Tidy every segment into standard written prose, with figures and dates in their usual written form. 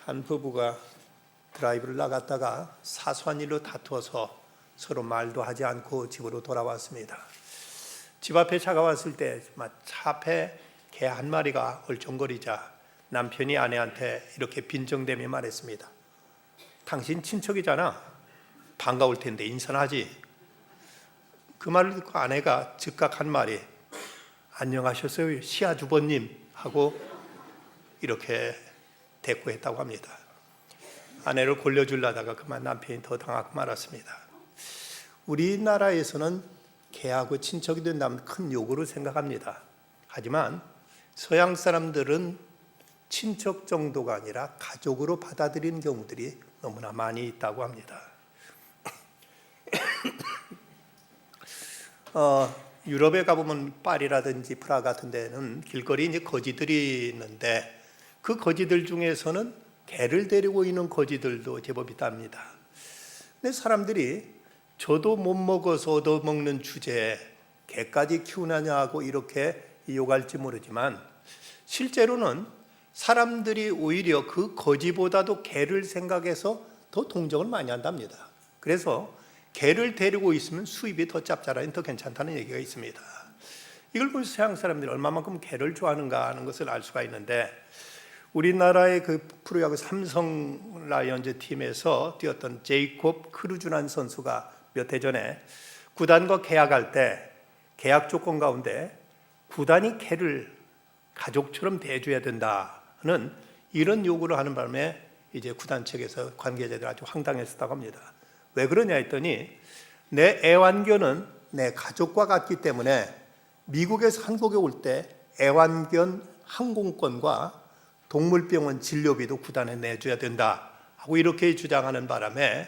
한 부부가 드라이브를 나갔다가 사소한 일로 다투어서 서로 말도 하지 않고 집으로 돌아왔습니다. 집 앞에 차가 왔을 때 차 앞에 개 한 마리가 얼쩡거리자 남편이 아내한테 이렇게 빈정대며 말했습니다. 당신 친척이잖아. 반가울 텐데 인사하지. 그 말을 듣고 아내가 즉각 한 말이 안녕하셨어요 시아주버님 하고 이렇게 대꾸했다고 합니다. 아내를 골려주려다가 그만 남편이 더 당하고 말았습니다. 우리나라에서는 개하고 친척이 된다면 큰 요구로 생각합니다. 하지만 서양 사람들은 친척 정도가 아니라 가족으로 받아들이는 경우들이 너무나 많이 있다고 합니다. 유럽에 가보면 파리라든지 프라하 같은 데는 길거리에 이제 거지들이 있는데 그 거지들 중에서는 개를 데리고 있는 거지들도 제법 있답니다. 근데 사람들이 저도 못 먹어서 얻어먹는 주제에 개까지 키우느냐고 이렇게 욕할지 모르지만 실제로는 사람들이 오히려 그 거지보다도 개를 생각해서 더 동정을 많이 한답니다. 그래서 개를 데리고 있으면 수입이 더 짭짤하니 더 괜찮다는 얘기가 있습니다. 이걸 보면서 서양 사람들이 얼마만큼 개를 좋아하는가 하는 것을 알 수가 있는데 우리나라의 그 프로야구 삼성 라이온즈 팀에서 뛰었던 제이콥 크루즈라는 선수가 몇 해 전에 구단과 계약할 때 계약 조건 가운데 구단이 개를 가족처럼 대해줘야 된다는 이런 요구를 하는 바람에 이제 구단 측에서 관계자들이 아주 황당했었다고 합니다. 왜 그러냐 했더니 내 애완견은 내 가족과 같기 때문에 미국에서 한국에 올 때 애완견 항공권과 동물병원 진료비도 구단에 내줘야 된다 하고 이렇게 주장하는 바람에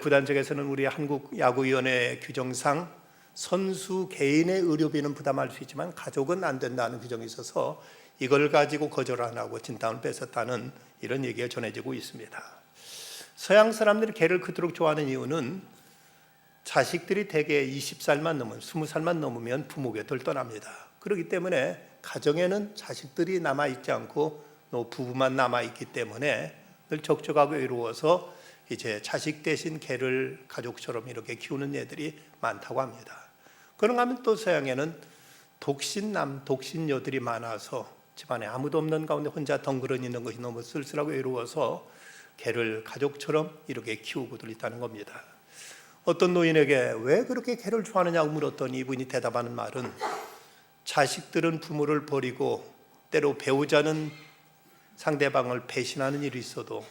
구단 측에서는 우리 한국야구위원회 규정상 선수 개인의 의료비는 부담할 수 있지만 가족은 안 된다는 규정이 있어서 이걸 가지고 거절 안 하고 진단을 뺐었다는 이런 얘기가 전해지고 있습니다. 서양 사람들이 개를 그토록 좋아하는 이유는 자식들이 대개 20살만 넘으면 20살만 넘으면 부모 곁을 떠납니다. 그렇기 때문에 가정에는 자식들이 남아있지 않고 부부만 남아있기 때문에 늘 적적하고 외로워서 이제 자식 대신 개를 가족처럼 이렇게 키우는 애들이 많다고 합니다. 그런가 하면 또 서양에는 독신남, 독신녀들이 많아서 집안에 아무도 없는 가운데 혼자 덩그러니 있는 것이 너무 쓸쓸하고 외로워서 개를 가족처럼 이렇게 키우고들 있다는 겁니다. 어떤 노인에게 왜 그렇게 개를 좋아하느냐고 물었더니 이분이 대답하는 말은 자식들은 부모를 버리고 때로 배우자는 상대방을 배신하는 일이 있어도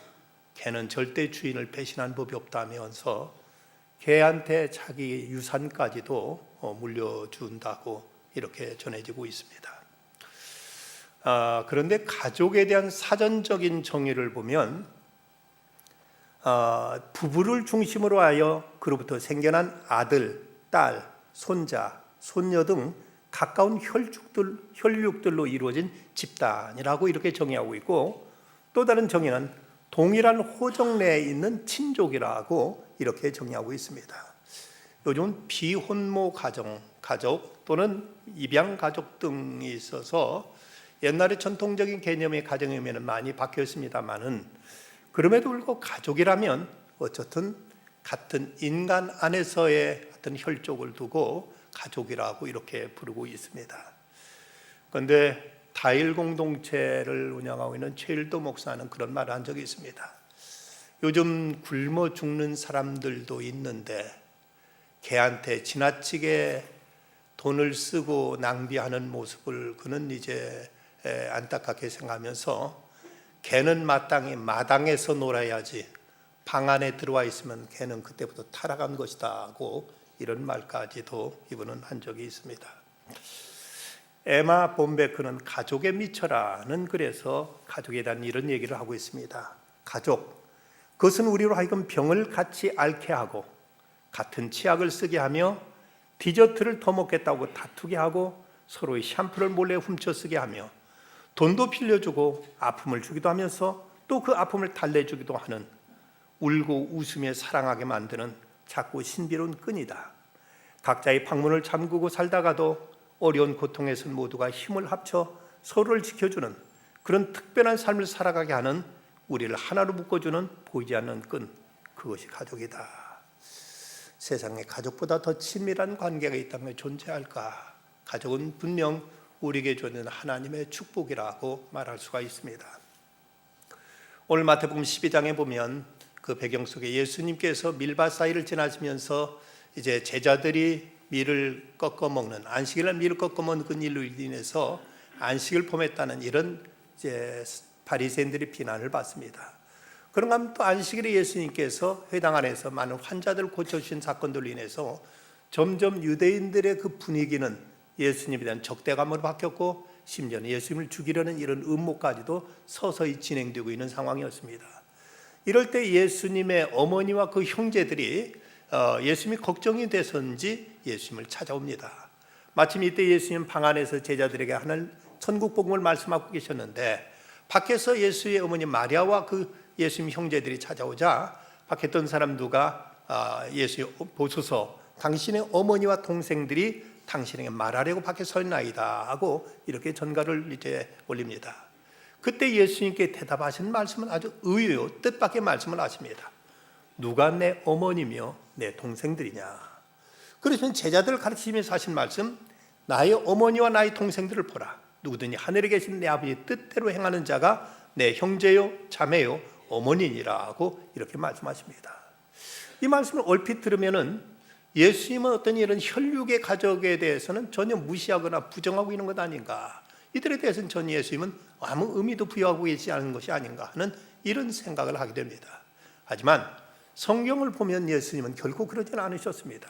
개는 절대 주인을 배신한 법이 없다면서 개한테 자기 유산까지도 물려준다고 이렇게 전해지고 있습니다. 그런데 가족에 대한 사전적인 정의를 보면 부부를 중심으로 하여 그로부터 생겨난 아들, 딸, 손자, 손녀 등 가까운 혈육들로 이루어진 집단이라고 이렇게 정의하고 있고 또 다른 정의는 동일한 호적 내에 있는 친족이라고 이렇게 정의하고 있습니다. 요즘 비혼모 가족 또는 입양 가족 등이 있어서 옛날에 전통적인 개념의 가정의미는 많이 바뀌었습니다만은 그럼에도 불구하고 가족이라면 어쨌든 같은 인간 안에서의 어떤 혈족을 두고 가족이라고 이렇게 부르고 있습니다. 그런데 다일 공동체를 운영하고 있는 최일도 목사는 그런 말을 한 적이 있습니다. 요즘 굶어 죽는 사람들도 있는데 개한테 지나치게 돈을 쓰고 낭비하는 모습을 그는 이제 안타깝게 생각하면서 개는 마땅히 마당에서 놀아야지 방 안에 들어와 있으면 개는 그때부터 타락한 것이다 하고 이런 말까지도 이분은 한 적이 있습니다. 에마 본베크는 가족에 미쳐라는 글에서 가족에 대한 이런 얘기를 하고 있습니다. 가족, 그것은 우리로 하여금 병을 같이 앓게 하고 같은 치약을 쓰게 하며 디저트를 더 먹겠다고 다투게 하고 서로의 샴푸를 몰래 훔쳐 쓰게 하며 돈도 빌려주고 아픔을 주기도 하면서 또 그 아픔을 달래주기도 하는 울고 웃으며 사랑하게 만드는 작고 신비로운 끈이다. 각자의 방문을 잠그고 살다가도 어려운 고통에서 모두가 힘을 합쳐 서로를 지켜주는 그런 특별한 삶을 살아가게 하는 우리를 하나로 묶어주는 보이지 않는 끈, 그것이 가족이다. 세상에 가족보다 더 친밀한 관계가 있다면 존재할까? 가족은 분명 우리에게 주는 하나님의 축복이라고 말할 수가 있습니다. 오늘 마태복음 12장에 보면 그 배경 속에 예수님께서 밀밭 사이를 지나시면서 이제 제자들이 밀을 꺾어 먹는, 안식일날 밀을 꺾어 먹는 그 일로 인해서 안식을 범했다는 이런 이제 바리새인들의 비난을 받습니다. 그런가 하면 또 안식일에 예수님께서 회당 안에서 많은 환자들을 고쳐주신 사건들로 인해서 점점 유대인들의 그 분위기는 예수님에 대한 적대감으로 바뀌었고, 심지어는 예수님을 죽이려는 이런 음모까지도 서서히 진행되고 있는 상황이었습니다. 이럴 때 예수님의 어머니와 그 형제들이 예수님이 걱정이 돼서인지 예수님을 찾아옵니다. 마침 이때 예수님 방 안에서 제자들에게 하는 천국 복음을 말씀하고 계셨는데, 밖에서 예수의 어머니 마리아와 그 예수님 형제들이 찾아오자 밖에 있던 사람 누가 예수 보소서, 당신의 어머니와 동생들이 당신에게 말하려고 밖에 서 있나이다 하고 이렇게 전가를 이제 올립니다. 그때 예수님께 대답하신 말씀은 아주 의외요, 뜻밖의 말씀을 하십니다. 누가 내 어머니며 내 동생들이냐? 그러시면 제자들을 가르치면서 하신 말씀, 나의 어머니와 나의 동생들을 보라. 누구든지 하늘에 계신 내 아버지의 뜻대로 행하는 자가 내 형제요 자매요 어머니니라고 이렇게 말씀하십니다. 이 말씀을 얼핏 들으면은 예수님은 어떤 이런 혈육의 가족에 대해서는 전혀 무시하거나 부정하고 있는 것 아닌가, 이들에 대해서는 전 예수님은 아무 의미도 부여하고 계시지 않은 것이 아닌가 하는 이런 생각을 하게 됩니다. 하지만 성경을 보면 예수님은 결코 그러지는 않으셨습니다.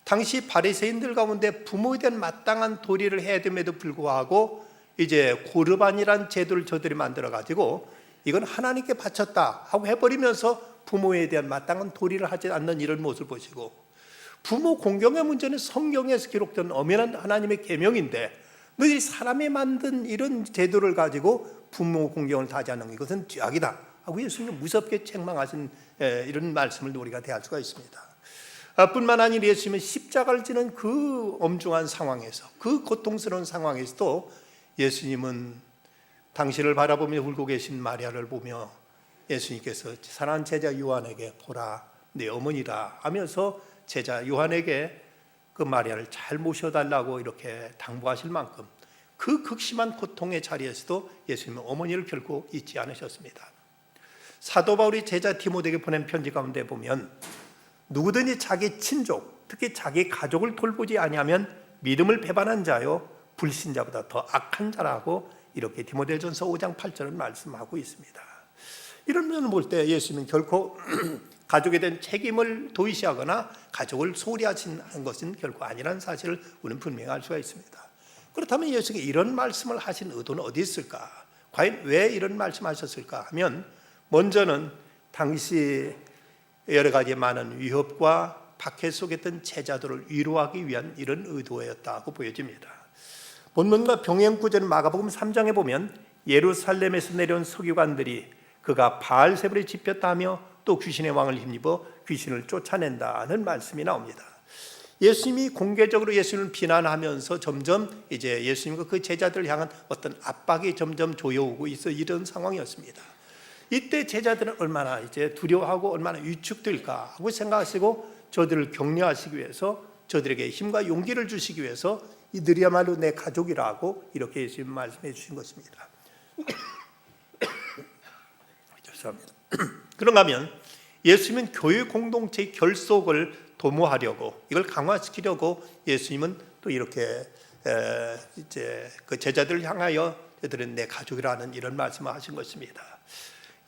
당시 바리새인들 가운데 부모에 대한 마땅한 도리를 해야 됨에도 불구하고 이제 고르반이란 제도를 저들이 만들어 가지고 이건 하나님께 바쳤다 하고 해버리면서 부모에 대한 마땅한 도리를 하지 않는 이런 모습을 보시고, 부모 공경의 문제는 성경에서 기록된 엄연한 하나님의 계명인데 너희 사람이 만든 이런 제도를 가지고 부모 공경을 다하지 않는 이것은 죄악이다 하고 예수님은 무섭게 책망하신 이런 말씀을 우리가 대할 수가 있습니다. 뿐만 아니라 예수님은 십자가를 지는 그 엄중한 상황에서, 그 고통스러운 상황에서도 예수님은 당신을 바라보며 울고 계신 마리아를 보며 예수님께서 사랑하는 제자 요한에게 보라 내 어머니라 하면서 제자 요한에게 그 마리아를 잘 모셔달라고 이렇게 당부하실 만큼 그 극심한 고통의 자리에서도 예수님은 어머니를 결코 잊지 않으셨습니다. 사도 바울이 제자 디모데에게 보낸 편지 가운데 보면 누구든지 자기 친족, 특히 자기 가족을 돌보지 아니하면 믿음을 배반한 자요 불신자보다 더 악한 자라고 이렇게 디모데전서 5장 8절을 말씀하고 있습니다. 이런 면을 볼 때 예수님은 결코 가족에 대한 책임을 도의시하거나 가족을 소홀히 하신 것은 결코 아니라는 사실을 우리는 분명히 알 수가 있습니다. 그렇다면 예수님이 이런 말씀을 하신 의도는 어디 있을까? 과연 왜 이런 말씀하셨을까 하면, 먼저는 당시 여러 가지 많은 위협과 박해 속에 있던 제자들을 위로하기 위한 이런 의도였다고 보여집니다. 본문과 병행 구절은 마가복음 3장에 보면 예루살렘에서 내려온 서기관들이 그가 바알세불에 집혔다 하며 또 귀신의 왕을 힘입어 귀신을 쫓아낸다는 말씀이 나옵니다. 예수님이 공개적으로 예수님을 비난하면서 점점 이제 예수님과 그 제자들을 향한 어떤 압박이 점점 조여오고 있어 이런 상황이었습니다. 이때 제자들은 얼마나 이제 두려워하고 얼마나 위축될까 하고 생각하시고 저들을 격려하시기 위해서, 저들에게 힘과 용기를 주시기 위해서 이들이야말로 내 가족이라고 이렇게 예수님 말씀해 주신 것입니다. 죄송합니다. 그런가 하면 예수님은 교회 공동체의 결속을 도모하려고, 이걸 강화시키려고 예수님은 또 이렇게 이제 그 제자들을 향하여 저들은 내 가족이라는 이런 말씀을 하신 것입니다.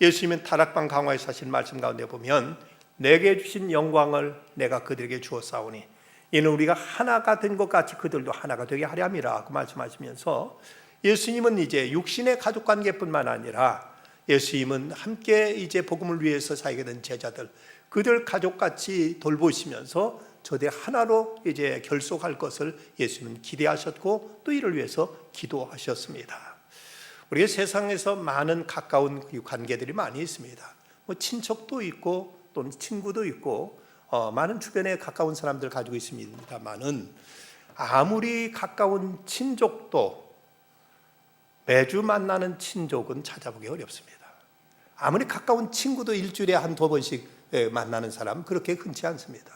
예수님은 다락방 강화에서 하신 말씀 가운데 보면 내게 주신 영광을 내가 그들에게 주었사오니 이는 우리가 하나가 된 것 같이 그들도 하나가 되게 하려 함이라고 말씀하시면서, 예수님은 이제 육신의 가족 관계뿐만 아니라 예수님은 함께 이제 복음을 위해서 살게 된 제자들, 그들 가족같이 돌보시면서 저들 하나로 이제 결속할 것을 예수님은 기대하셨고 또 이를 위해서 기도하셨습니다. 우리가 세상에서 많은 가까운 관계들이 많이 있습니다. 뭐 친척도 있고 또는 친구도 있고 많은 주변에 가까운 사람들 가지고 있습니다만은, 아무리 가까운 친족도 매주 만나는 친족은 찾아보기 어렵습니다. 아무리 가까운 친구도 일주일에 한두 번씩 만나는 사람 그렇게 흔치 않습니다.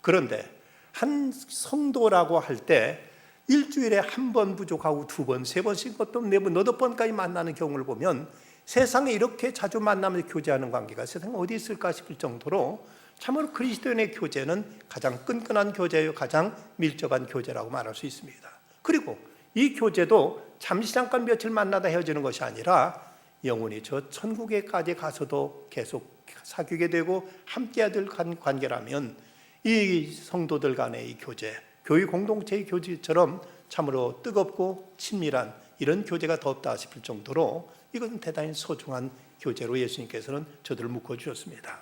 그런데 한 성도라고 할 때 일주일에 한 번 부족하고 두 번, 세 번씩 어떤 네 번, 너덟 번까지 만나는 경우를 보면 세상에 이렇게 자주 만나면서 교제하는 관계가 세상에 어디 있을까 싶을 정도로 참으로 그리스도인의 교제는 가장 끈끈한 교제요, 가장 밀접한 교제라고 말할 수 있습니다. 그리고 이 교제도 잠시 잠깐 며칠 만나다 헤어지는 것이 아니라 영원히 저 천국에까지 가서도 계속 사귀게 되고 함께해야 될 관계라면 이 성도들 간의 이 교제, 교회 공동체의 교제처럼 참으로 뜨겁고 친밀한 이런 교제가 더 없다 싶을 정도로 이것은 대단히 소중한 교제로 예수님께서는 저들을 묶어주셨습니다.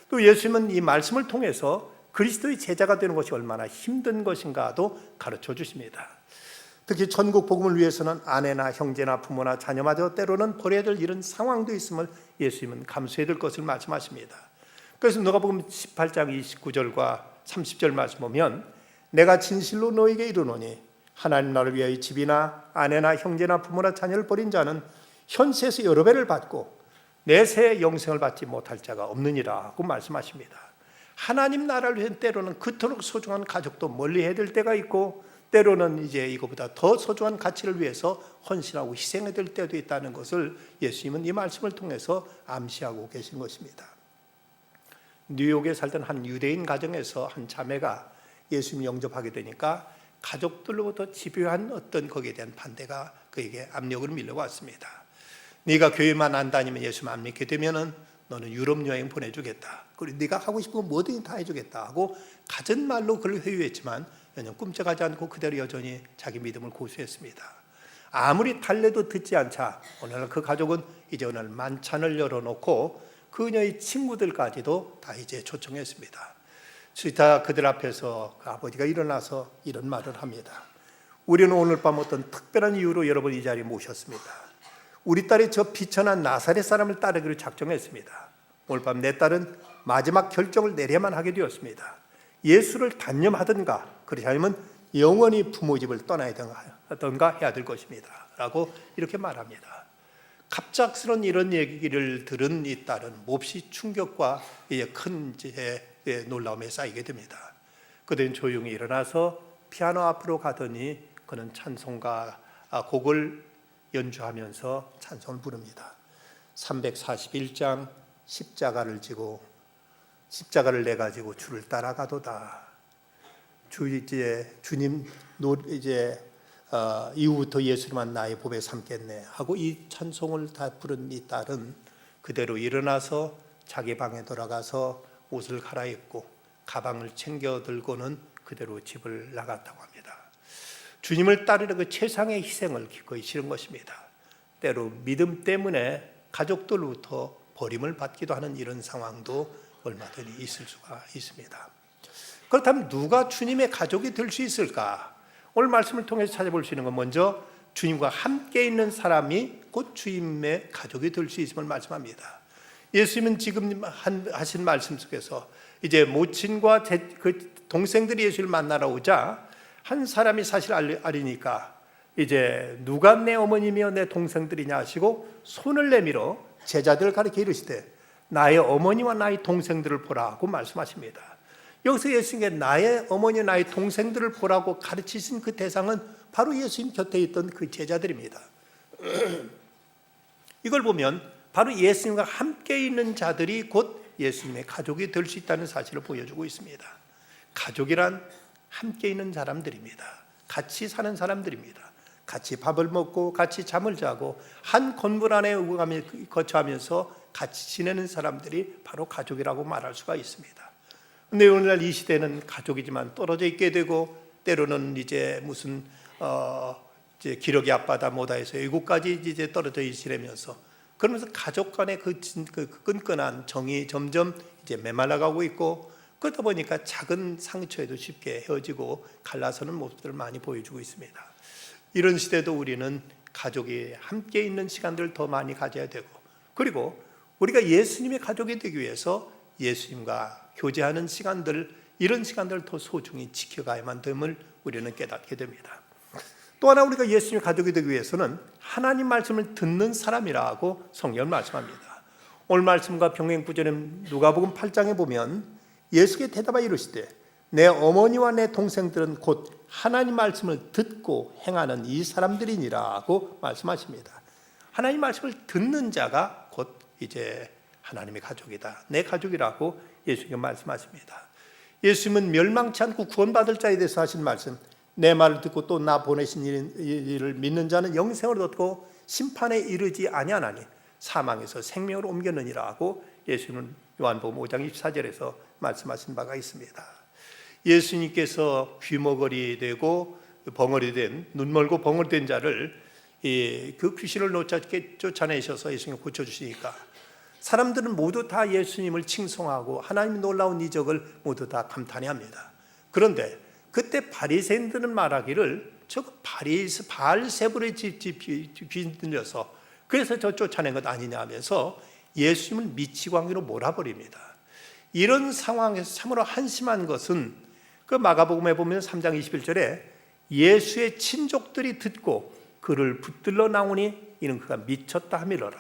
또 예수님은 이 말씀을 통해서 그리스도의 제자가 되는 것이 얼마나 힘든 것인가도 가르쳐 주십니다. 특히 천국 복음을 위해서는 아내나 형제나 부모나 자녀마저 때로는 버려야 될 이런 상황도 있음을 예수님은 감수해야 될 것을 말씀하십니다. 그래서 누가복음 18장 29절과 30절 말씀 보면 내가 진실로 너에게 이르노니 하나님 나라를 위하여 집이나 아내나 형제나 부모나 자녀를 버린 자는 현세에서 여러 배를 받고 내세 영생을 받지 못할 자가 없느니라고 말씀하십니다. 하나님 나라를 위해 때로는 그토록 소중한 가족도 멀리해야 될 때가 있고 때로는 이제 이거보다 더 소중한 가치를 위해서 헌신하고 희생해야 될 때도 있다는 것을 예수님은 이 말씀을 통해서 암시하고 계신 것입니다. 뉴욕에 살던 한 유대인 가정에서 한 자매가 예수님 영접하게 되니까 가족들로부터 집요한 어떤 거기에 대한 반대가 그에게 압력을 밀려왔습니다. 네가 교회만 안 다니면 예수님 안 믿게 되면은 너는 유럽 여행 보내주겠다. 그리고 네가 하고 싶은 거 뭐든지 다 해주겠다 하고 갖은 말로 그를 회유했지만 전혀 꿈쩍하지 않고 그대로 여전히 자기 믿음을 고수했습니다. 아무리 달래도 듣지 않자 오늘날 그 가족은 이제 오늘 만찬을 열어놓고 그녀의 친구들까지도 다 이제 초청했습니다. 수이타 그들 앞에서 그 아버지가 일어나서 이런 말을 합니다. 우리는 오늘 밤 어떤 특별한 이유로 여러분 이 자리에 모셨습니다. 우리 딸이 저 비천한 나사렛 사람을 따르기로 작정했습니다. 오늘 밤 내 딸은 마지막 결정을 내려야만 하게 되었습니다. 예수를 단념하든가 그렇지 않으면 영원히 부모 집을 떠나야 하든가 해야 될 것입니다 라고 이렇게 말합니다. 갑작스런 이런 얘기를 들은 이 딸은 몹시 충격과 큰 놀라움에 쌓이게 됩니다. 그들은 조용히 일어나서 피아노 앞으로 가더니 그는 찬송가 곡을 연주하면서 찬송을 부릅니다. 341장 십자가를 지고 십자가를 내 가지고 주를 따라가도다. 주님 이후부터 예수님만 나의 보배 삼겠네 하고 이 찬송을 다 부른 이 딸은 그대로 일어나서 자기 방에 돌아가서 옷을 갈아입고 가방을 챙겨 들고는 그대로 집을 나갔다고 합니다. 주님을 따르는 그 최상의 희생을 기꺼이 치른 것입니다. 때로 믿음 때문에 가족들로부터 버림을 받기도 하는 이런 상황도 얼마든지 있을 수가 있습니다. 그렇다면 누가 주님의 가족이 될 수 있을까? 오늘 말씀을 통해서 찾아볼 수 있는 건 먼저 주님과 함께 있는 사람이 곧 주님의 가족이 될 수 있음을 말씀합니다. 예수님은 지금 하신 말씀 속에서 이제 모친과 그 동생들이 예수를 만나러 오자 한 사람이 사실 알으니까 이제 누가 내 어머니며 내 동생들이냐 하시고 손을 내밀어 제자들을 가리켜 이르시되 나의 어머니와 나의 동생들을 보라고 말씀하십니다. 여기서 예수님께 나의 어머니 나의 동생들을 보라고 가르치신 그 대상은 바로 예수님 곁에 있던 그 제자들입니다. 이걸 보면 바로 예수님과 함께 있는 자들이 곧 예수님의 가족이 될 수 있다는 사실을 보여주고 있습니다. 가족이란 함께 있는 사람들입니다. 같이 사는 사람들입니다. 같이 밥을 먹고 같이 잠을 자고 한 건물 안에 거처하면서 같이 지내는 사람들이 바로 가족이라고 말할 수가 있습니다. 그런데 오늘날 이 시대는 가족이지만 떨어져 있게 되고 때로는 이제 무슨 이제 기러기 앞바다 뭐다 해서 외국까지 이제 떨어져 있으면서 그러면서 가족 간의 그 끈끈한 정이 점점 이제 메말라가고 있고 그러다 보니까 작은 상처에도 쉽게 헤어지고 갈라서는 모습들을 많이 보여주고 있습니다. 이런 시대도 우리는 가족이 함께 있는 시간들을 더 많이 가져야 되고 그리고 우리가 예수님의 가족이 되기 위해서 예수님과 교제하는 시간들 이런 시간들을 더 소중히 지켜가야만 됨을 우리는 깨닫게 됩니다. 또 하나 우리가 예수님의 가족이 되기 위해서는 하나님 말씀을 듣는 사람이라고 성경은 말씀합니다. 오늘 말씀과 병행 구절은 누가복음 8장에 보면 예수께 대답하여 이르시되 내 어머니와 내 동생들은 곧 하나님 말씀을 듣고 행하는 이 사람들이니라고 말씀하십니다. 하나님 말씀을 듣는 자가 곧 이제 하나님의 가족이다, 내 가족이라고 예수님은 말씀하십니다. 예수님은 멸망치 않고 구원받을 자에 대해서 하신 말씀, 내 말을 듣고 또 나 보내신 이를 믿는 자는 영생을 얻고 심판에 이르지 아니하나니 사망에서 생명으로 옮겼느니라고 예수님은 요한복음 5장 24절에서 말씀하신 바가 있습니다. 예수님께서 귀머거리 되고 벙어리 된, 눈멀고 벙어리 된 자를 그 귀신을 쫓아내셔서 예수님이 고쳐주시니까 사람들은 모두 다 예수님을 칭송하고 하나님의 놀라운 이적을 모두 다 감탄해합니다. 그런데 그때 바리새인들은 말하기를 저 바알세불의 집 귀신 들려서 그래서 저 쫓아낸 것 아니냐 하면서 예수님을 미치광이로 몰아버립니다. 이런 상황에서 참으로 한심한 것은 그 마가복음에 보면 3장 21절에 예수의 친족들이 듣고 그를 붙들러 나오니 이는 그가 미쳤다 하미러라.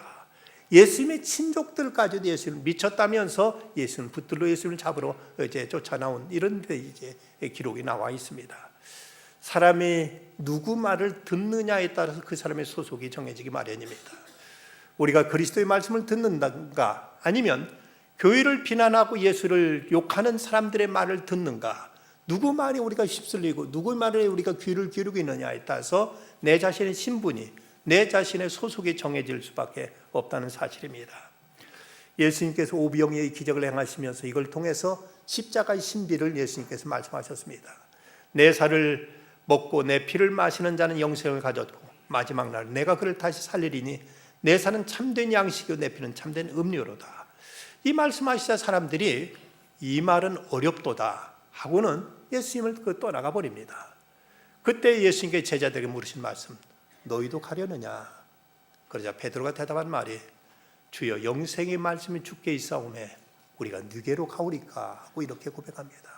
예수님의 친족들까지도 예수님을 미쳤다면서 예수님을 붙들러 예수님을 잡으러 이제 쫓아나온 이런 데 이제 기록이 나와 있습니다. 사람이 누구 말을 듣느냐에 따라서 그 사람의 소속이 정해지기 마련입니다. 우리가 그리스도의 말씀을 듣는가 아니면 교회를 비난하고 예수를 욕하는 사람들의 말을 듣는가, 누구 말에 우리가 휩쓸리고 누구 말에 우리가 귀를 기울이고 있느냐에 따라서 내 자신의 신분이, 내 자신의 소속이 정해질 수밖에 없다는 사실입니다. 예수님께서 오병이의 기적을 행하시면서 이걸 통해서 십자가의 신비를 예수님께서 말씀하셨습니다. 내 살을 먹고 내 피를 마시는 자는 영생을 가졌고 마지막 날 내가 그를 다시 살리리니 내 살은 참된 양식이요 내 피는 참된 음료로다. 이 말씀하시자 사람들이 이 말은 어렵도다 하고는 예수님을 떠나가 버립니다. 그때 예수님께 제자들에게 물으신 말씀, 너희도 가려느냐? 그러자 베드로가 대답한 말이 주여 영생의 말씀이 주께 있사오매 우리가 누게로 가오리까 하고 이렇게 고백합니다.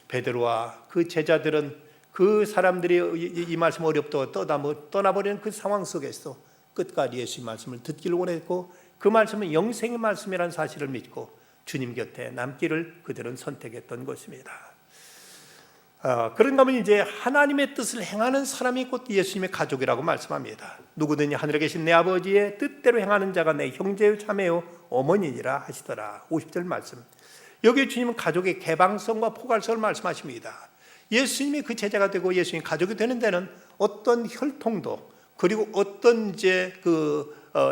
베드로와 그 제자들은 그 사람들이 이 말씀 어렵다고 떠나버리는 그 상황 속에서 끝까지 예수의 말씀을 듣기를 원했고 그 말씀은 영생의 말씀이라는 사실을 믿고 주님 곁에 남기를 그들은 선택했던 것입니다. 그런가 하면 이제 하나님의 뜻을 행하는 사람이 곧 예수님의 가족이라고 말씀합니다. 누구든지 하늘에 계신 내 아버지의 뜻대로 행하는 자가 내 형제요 자매요 어머니니라 하시더라. 50절 말씀. 여기 주님은 가족의 개방성과 포괄성을 말씀하십니다. 예수님이 그 제자가 되고 예수님이 가족이 되는 데는 어떤 혈통도 그리고 어떤 이제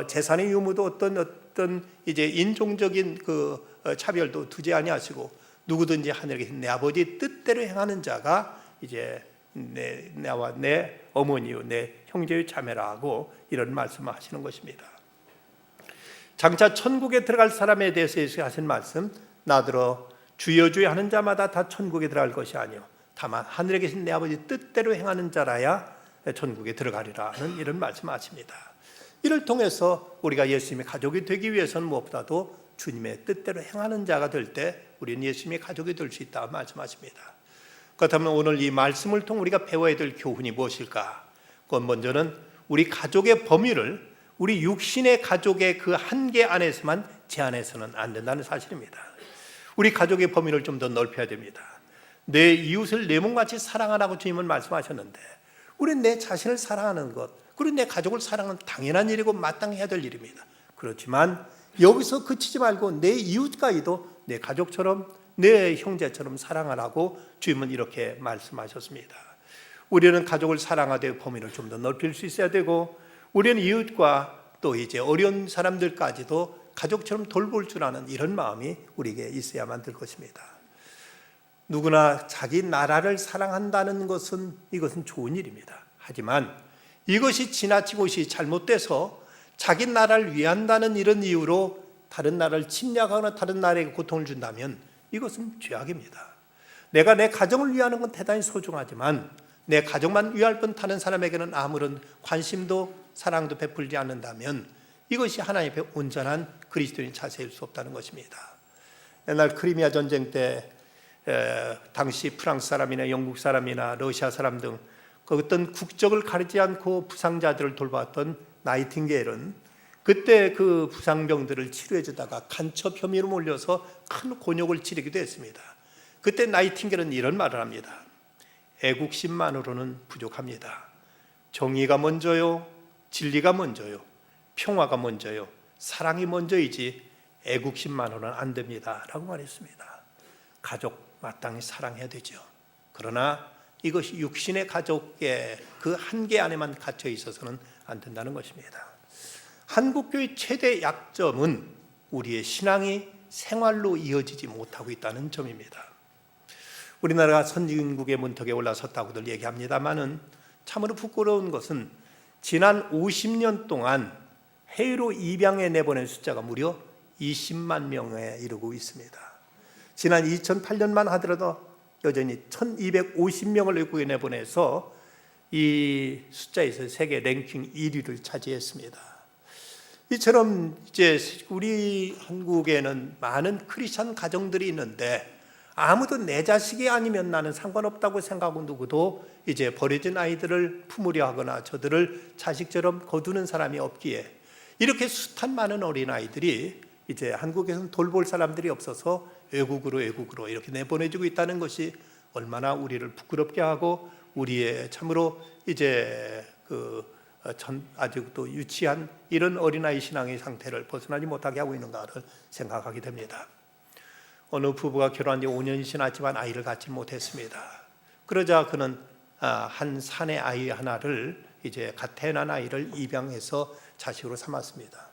재산의 유무도 어떤 이제 인종적인 차별도 두지 아니하시고 누구든지 하늘에 계신 내 아버지 뜻대로 행하는 자가 이제 나와 내 어머니요 내 형제요 자매라고 이런 말씀을 하시는 것입니다. 장차 천국에 들어갈 사람에 대해서 예수가 하신 말씀, 나더러 주여 주여 하는 자마다 다 천국에 들어갈 것이 아니요 다만 하늘에 계신 내 아버지 뜻대로 행하는 자라야 천국에 들어가리라는 이런 말씀하십니다. 이를 통해서 우리가 예수님의 가족이 되기 위해서는 무엇보다도 주님의 뜻대로 행하는 자가 될 때 우리는 예수님의 가족이 될 수 있다 말씀하십니다. 그렇다면 오늘 이 말씀을 통해 우리가 배워야 될 교훈이 무엇일까? 그건 먼저는 우리 가족의 범위를 우리 육신의 가족의 그 한계 안에서만 제한해서는 안 된다는 사실입니다. 우리 가족의 범위를 좀 더 넓혀야 됩니다. 내 이웃을 내 몸같이 사랑하라고 주님은 말씀하셨는데 우리는 내 자신을 사랑하는 것 그리고 내 가족을 사랑하는 당연한 일이고 마땅해야 될 일입니다. 그렇지만 여기서 그치지 말고 내 이웃까지도 내 가족처럼 내 형제처럼 사랑하라고 주님은 이렇게 말씀하셨습니다. 우리는 가족을 사랑하되 범위를 좀 더 넓힐 수 있어야 되고 우리는 이웃과 또 이제 어려운 사람들까지도 가족처럼 돌볼 줄 아는 이런 마음이 우리에게 있어야만 될 것입니다. 누구나 자기 나라를 사랑한다는 것은 이것은 좋은 일입니다. 하지만 이것이 지나치고 이것이 잘못돼서 자기 나라를 위한다는 이런 이유로 다른 나라를 침략하거나 다른 나라에게 고통을 준다면 이것은 죄악입니다. 내가 내 가정을 위하는 건 대단히 소중하지만 내 가족만 위할 뿐 다른 사람에게는 아무런 관심도 사랑도 베풀지 않는다면 이것이 하나님 앞에 온전한 그리스도인 자세일 수 없다는 것입니다. 옛날 크리미아 전쟁 때 당시 프랑스 사람이나 영국 사람이나 러시아 사람 등 그 어떤 국적을 가리지 않고 부상자들을 돌봤던 나이팅게일은 그때 그 부상병들을 치료해 주다가 간첩 혐의로 몰려서 큰 곤욕을 치르기도 했습니다. 그때 나이팅게일은 이런 말을 합니다. 애국심만으로는 부족합니다. 정의가 먼저요, 진리가 먼저요, 평화가 먼저요, 사랑이 먼저이지 애국심만으로는 안 됩니다 라고 말했습니다. 가족 마땅히 사랑해야 되죠. 그러나 이것이 육신의 가족의 그 한계 안에만 갇혀 있어서는 안 된다는 것입니다. 한국교회의 최대 약점은 우리의 신앙이 생활로 이어지지 못하고 있다는 점입니다. 우리나라가 선진국의 문턱에 올라섰다고들 얘기합니다마는 참으로 부끄러운 것은 지난 50년 동안 해외로 입양해 내보낸 숫자가 무려 20만 명에 이르고 있습니다. 지난 2008년만 하더라도 여전히 1250명을 외국에 내보내서 이 숫자에서 세계 랭킹 1위를 차지했습니다. 이처럼 이제 우리 한국에는 많은 크리스찬 가정들이 있는데 아무도 내 자식이 아니면 나는 상관없다고 생각하고 누구도 이제 버려진 아이들을 품으려 하거나 저들을 자식처럼 거두는 사람이 없기에 이렇게 숱한 많은 어린아이들이 이제 한국에서는 돌볼 사람들이 없어서 외국으로 이렇게 내보내주고 있다는 것이 얼마나 우리를 부끄럽게 하고 우리의 참으로 이제 아직도 유치한 이런 어린아이 신앙의 상태를 벗어나지 못하게 하고 있는가를 생각하게 됩니다. 어느 부부가 결혼한 지 5년이 지났지만 아이를 갖지 못했습니다. 그러자 그는 한 사내 아이 하나를 이제 갓 태어난 아이를 입양해서 자식으로 삼았습니다.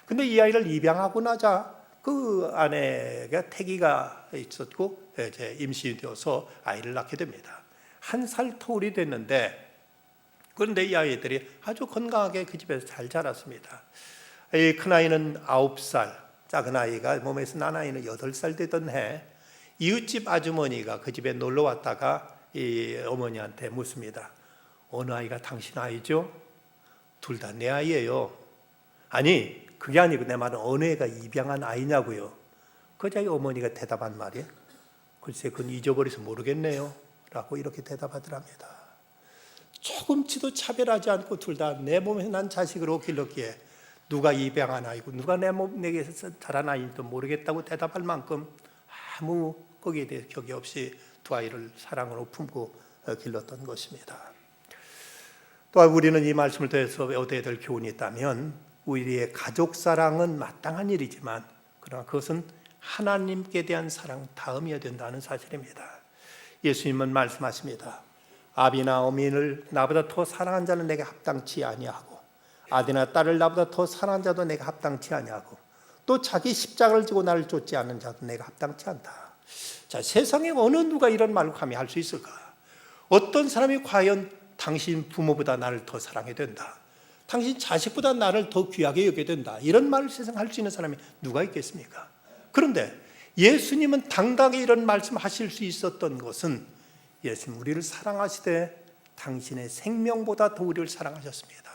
근데 이 아이를 입양하고 나자 그 아내가 태기가 있었고 이제 임신되어서 아이를 낳게 됩니다. 1살 터울이 됐는데 그런데 이 아이들이 아주 건강하게 그 집에서 잘 자랐습니다. 이 큰아이는 9살, 작은 아이가 몸에서 난 아이는 8살 되던 해 이웃집 아주머니가 그 집에 놀러 왔다가 이 어머니한테 묻습니다. 어느 아이가 당신 아이죠? 둘 다 내 아이예요. 아니 그게 아니고 내 말은 어느 애가 입양한 아이냐고요. 그자 어머니가 대답한 말이 글쎄 그건 잊어버려서 모르겠네요 라고 이렇게 대답하더랍니다. 조금치도 차별하지 않고 둘 다 내 몸에 난 자식으로 길렀기에 누가 입양한 아이고 누가 내게서 자란 아이인지도 모르겠다고 대답할 만큼 아무 거기에 대해 격이 없이 두 아이를 사랑으로 품고 길렀던 것입니다. 또한 우리는 이 말씀을 통해서 얻어야 될 교훈이 있다면 우리의 가족 사랑은 마땅한 일이지만 그러나 그것은 하나님께 대한 사랑 다음이어야 된다는 사실입니다. 예수님은 말씀하십니다. 아비나 어미를 나보다 더 사랑한 자는 내게 합당치 아니하고 아들이나 딸을 나보다 더 사랑한 자도 내가 합당치 아니하고 또 자기 십자가를 지고 나를 쫓지 않는 자도 내가 합당치 않다. 자, 세상에 어느 누가 이런 말을 감히 할 수 있을까? 어떤 사람이 과연 당신 부모보다 나를 더 사랑해야 된다, 당신 자식보다 나를 더 귀하게 여겨야 된다, 이런 말을 세상에 할 수 있는 사람이 누가 있겠습니까? 그런데 예수님은 당당하게 이런 말씀하실 수 있었던 것은 예수님 우리를 사랑하시되 당신의 생명보다 더 우리를 사랑하셨습니다.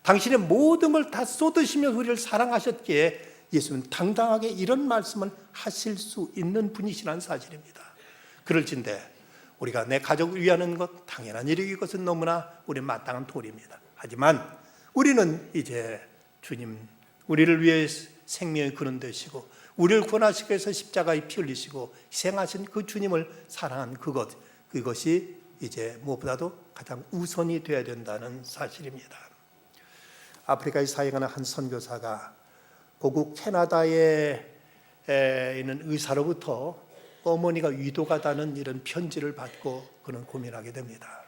당신의 모든 걸 다 쏟으시며 우리를 사랑하셨기에 예수님은 당당하게 이런 말씀을 하실 수 있는 분이시라는 사실입니다. 그럴진데 우리가 내 가족을 위하는 것 당연한 일이고 이것은 너무나 우리 마땅한 도리입니다. 하지만 우리는 이제 주님 우리를 위해 생명의 근원 되시고 우리를 구원하시기 위해서 십자가에 피 흘리시고 희생하신 그 주님을 사랑한 그것이 이제 무엇보다도 가장 우선이 되어야 된다는 사실입니다. 아프리카에 사역하는 한 선교사가 고국 캐나다에 있는 의사로부터 어머니가 위독하다는 이런 편지를 받고 그는 고민하게 됩니다.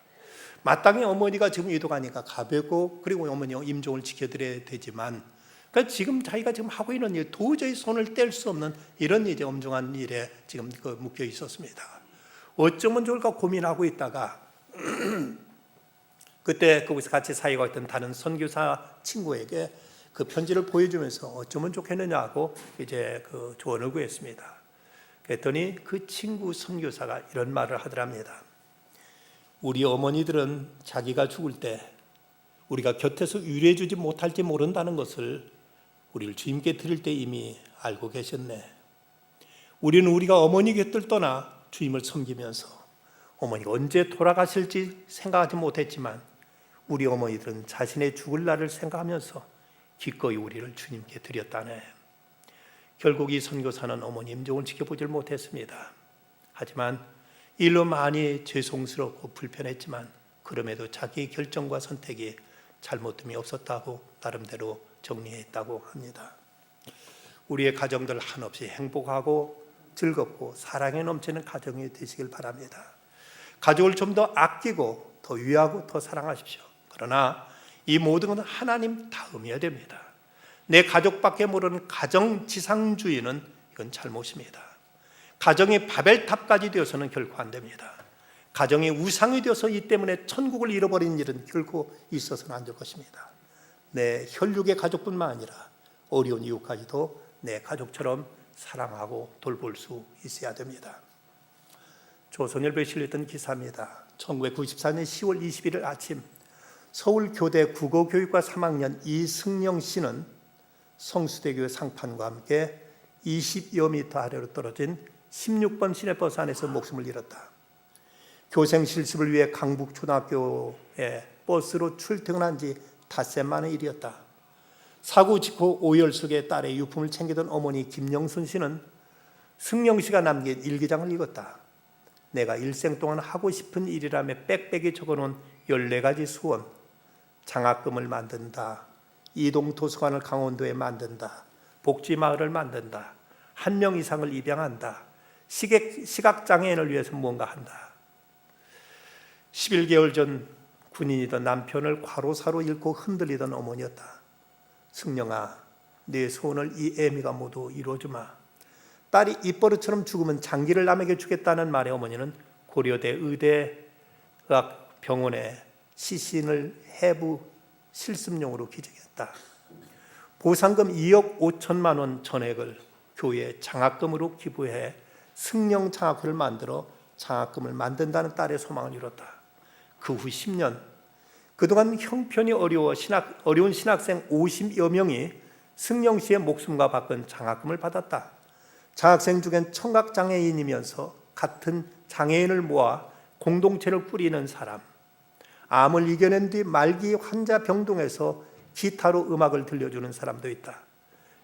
마땅히 어머니가 지금 위독하니까 가보고 그리고 어머니 임종을 지켜드려야 되지만 그러니까 지금 자기가 지금 하고 있는 일 도저히 손을 뗄 수 없는 이런 이제 엄중한 일에 지금 묶여 있었습니다. 어쩌면 좋을까 고민하고 있다가 그때 거기서 같이 사역하고 있던 다른 선교사 친구에게 그 편지를 보여주면서 어쩌면 좋겠느냐고 이제 그 조언을 구했습니다. 그랬더니 그 친구 선교사가 이런 말을 하더랍니다. 우리 어머니들은 자기가 죽을 때 우리가 곁에서 위로해 주지 못할지 모른다는 것을 우리를 주님께 드릴 때 이미 알고 계셨네. 우리는 우리가 어머니 곁을 떠나 주님을 섬기면서 어머니가 언제 돌아가실지 생각하지 못했지만 우리 어머니들은 자신의 죽을 날을 생각하면서 기꺼이 우리를 주님께 드렸다네. 결국 이 선교사는 어머니 임종을 지켜보질 못했습니다. 하지만 일로 많이 죄송스럽고 불편했지만 그럼에도 자기의 결정과 선택이 잘못됨이 없었다고 나름대로 정리했다고 합니다. 우리의 가정들 한없이 행복하고 즐겁고 사랑에 넘치는 가정이 되시길 바랍니다. 가족을 좀 더 아끼고 더 위하고 더 사랑하십시오. 그러나 이 모든 것은 하나님 다음이어야 됩니다. 내 가족밖에 모르는 가정지상주의는 이건 잘못입니다. 가정이 바벨탑까지 되어서는 결코 안 됩니다. 가정이 우상이 되어서 이 때문에 천국을 잃어버린 일은 결코 있어서는 안 될 것입니다. 내 혈육의 가족뿐만 아니라 어려운 이웃까지도 내 가족처럼 사랑하고 돌볼 수 있어야 됩니다. 조선일보에 실렸던 기사입니다. 1994년 10월 21일 아침 서울교대 국어교육과 3학년 이승영 씨는 성수대교 상판과 함께 20여 미터 아래로 떨어진 16번 시내버스 안에서 목숨을 잃었다. 교생 실습을 위해 강북초등학교에 버스로 출퇴근한 지 닷새 만의 일이었다. 사고 직후 오열 속에 딸의 유품을 챙기던 어머니 김영순 씨는 승영 씨가 남긴 일기장을 읽었다. 내가 일생 동안 하고 싶은 일이라며 빽빽이 적어놓은 14가지 소원, 장학금을 만든다, 이동도서관을 강원도에 만든다, 복지마을을 만든다, 1명 이상을 입양한다, 시각장애인을 위해서 무언가 한다. 11개월 전 군인이던 남편을 과로사로 잃고 흔들리던 어머니였다. 승영아, 내 소원을 이 애미가 모두 이루어주마. 딸이 입버릇처럼 죽으면 장기를 남에게 주겠다는 말에 어머니는 고려대 의대의학병원에 시신을 해부 실습용으로 기증했다. 보상금 2억 5천만 원 전액을 교회 장학금으로 기부해 승영 장학회를 만들어 장학금을 만든다는 딸의 소망을 이뤘다. 그 후 10년, 그동안 형편이 어려운 신학생 50여 명이 승영 씨의 목숨과 바꾼 장학금을 받았다. 장학생 중엔 청각장애인이면서 같은 장애인을 모아 공동체를 꾸리는 사람, 암을 이겨낸 뒤 말기 환자 병동에서 기타로 음악을 들려주는 사람도 있다.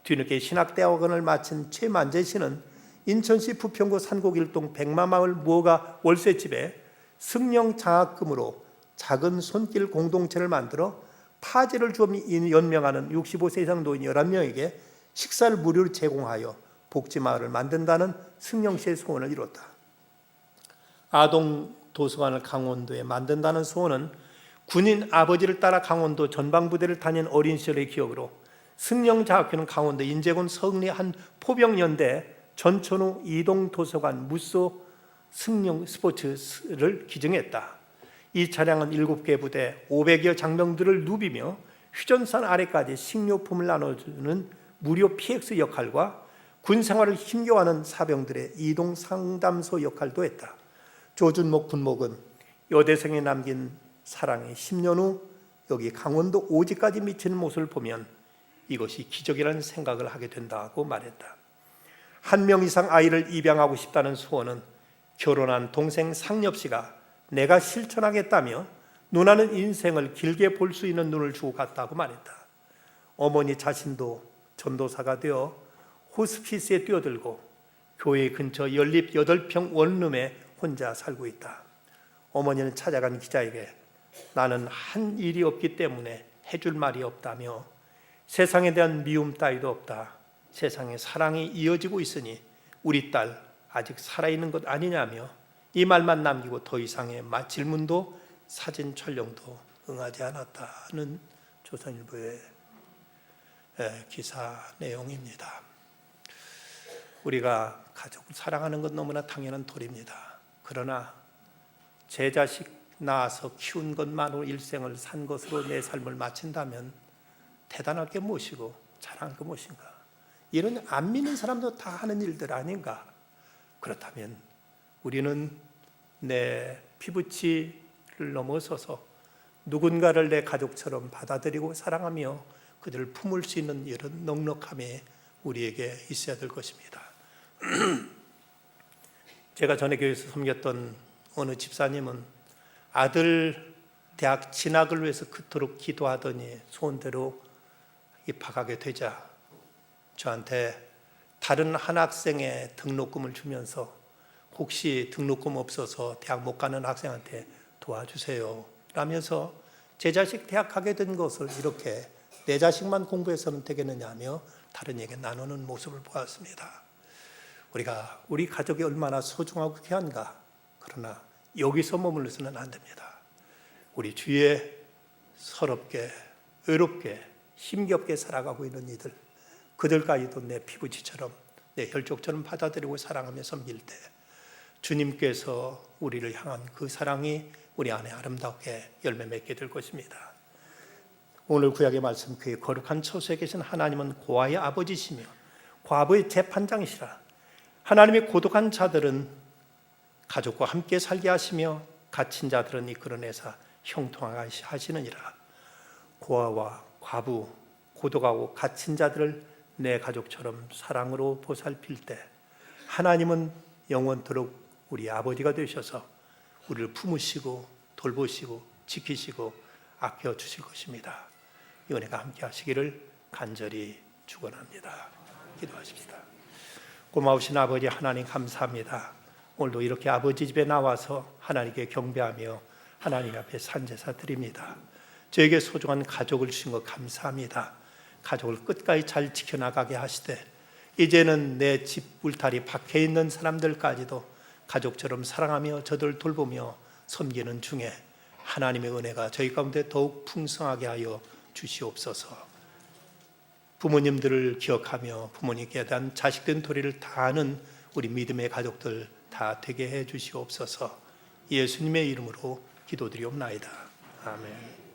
뒤늦게 신학대학원을 마친 최만재 씨는 인천시 부평구 산곡일동 백마마을 무허가 월세집에 승영 장학금으로 작은 손길 공동체를 만들어 파지를 좀 연명하는 65세 이상 노인 11명에게 식사를 무료로 제공하여 복지마을을 만든다는 승영 씨의 소원을 이뤘다. 아동 도서관을 강원도에 만든다는 소원은 군인 아버지를 따라 강원도 전방부대를 다닌 어린 시절의 기억으로 승영 장학회는 강원도 인제군 서흥리 한 포병연대 전천후 이동도서관 무소 승영 스포츠를 기증했다. 이 차량은 7개 부대 500여 장병들을 누비며 휴전선 아래까지 식료품을 나눠주는 무료 PX 역할과 군 생활을 힘겨워하는 사병들의 이동 상담소 역할도 했다. 조준목 군목은 여대생이 남긴 사랑이 10년 후 여기 강원도 오지까지 미치는 모습을 보면 이것이 기적이라는 생각을 하게 된다고 말했다. 1명 이상 아이를 입양하고 싶다는 소원은 결혼한 동생 상엽 씨가 내가 실천하겠다며 누나는 인생을 길게 볼 수 있는 눈을 주고 갔다고 말했다. 어머니 자신도 전도사가 되어 호스피스에 뛰어들고 교회 근처 연립 8평 원룸에 혼자 살고 있다. 어머니는 찾아간 기자에게 나는 한 일이 없기 때문에 해줄 말이 없다며 세상에 대한 미움 따위도 없다. 세상에 사랑이 이어지고 있으니 우리 딸 아직 살아있는 것 아니냐며 이 말만 남기고 더 이상의 질문도 사진 촬영도 응하지 않았다는 조선일보의 기사 내용입니다. 우리가 가족을 사랑하는 것 너무나 당연한 도리입니다. 그러나 제 자식 낳아서 키운 것만으로 일생을 산 것으로 내 삶을 마친다면 대단할 게 무엇이고 잘한 게 무엇인가? 이런 안 믿는 사람도 다 하는 일들 아닌가? 그렇다면 우리는 내 피부치를 넘어서서 누군가를 내 가족처럼 받아들이고 사랑하며 그들을 품을 수 있는 이런 넉넉함이 우리에게 있어야 될 것입니다. 제가 전에 교회에서 섬겼던 어느 집사님은 아들 대학 진학을 위해서 그토록 기도하더니 소원대로 입학하게 되자 저한테 다른 한 학생의 등록금을 주면서 혹시 등록금 없어서 대학 못 가는 학생한테 도와주세요 라면서 제 자식 대학 가게 된 것을 이렇게 내 자식만 공부해서는 되겠느냐며 다른 얘기 나누는 모습을 보았습니다. 우리가 우리 가족이 얼마나 소중하고 귀한가. 그러나 여기서 머물러서는 안 됩니다. 우리 주위에 서럽게 의롭게 힘겹게 살아가고 있는 이들, 그들까지도 내 피부지처럼 내 혈족처럼 받아들이고 사랑하며 섬길 때 주님께서 우리를 향한 그 사랑이 우리 안에 아름답게 열매 맺게 될 것입니다. 오늘 구약의 말씀, 그 거룩한 처소에 계신 하나님은 고아의 아버지시며 과부의 재판장이시라. 하나님의 고독한 자들은 가족과 함께 살게 하시며 갇힌 자들은 이끌어내사 형통하게 하시느니라. 고아와 과부, 고독하고 갇힌 자들을 내 가족처럼 사랑으로 보살필 때 하나님은 영원토록 우리 아버지가 되셔서 우리를 품으시고 돌보시고 지키시고 아껴주실 것입니다. 이 은혜가 함께 하시기를 간절히 축원합니다. 기도하십시다. 고마우신 아버지 하나님 감사합니다. 오늘도 이렇게 아버지 집에 나와서 하나님께 경배하며 하나님 앞에 산제사 드립니다. 저에게 소중한 가족을 주신 것 감사합니다. 가족을 끝까지 잘 지켜나가게 하시되 이제는 내 집 울타리 밖에 있는 사람들까지도 가족처럼 사랑하며 저들 돌보며 섬기는 중에 하나님의 은혜가 저희 가운데 더욱 풍성하게 하여 주시옵소서. 부모님들을 기억하며 부모님께 대한 자식된 도리를 다하는 우리 믿음의 가족들 다 되게 해 주시옵소서. 예수님의 이름으로 기도드리옵나이다. 아멘.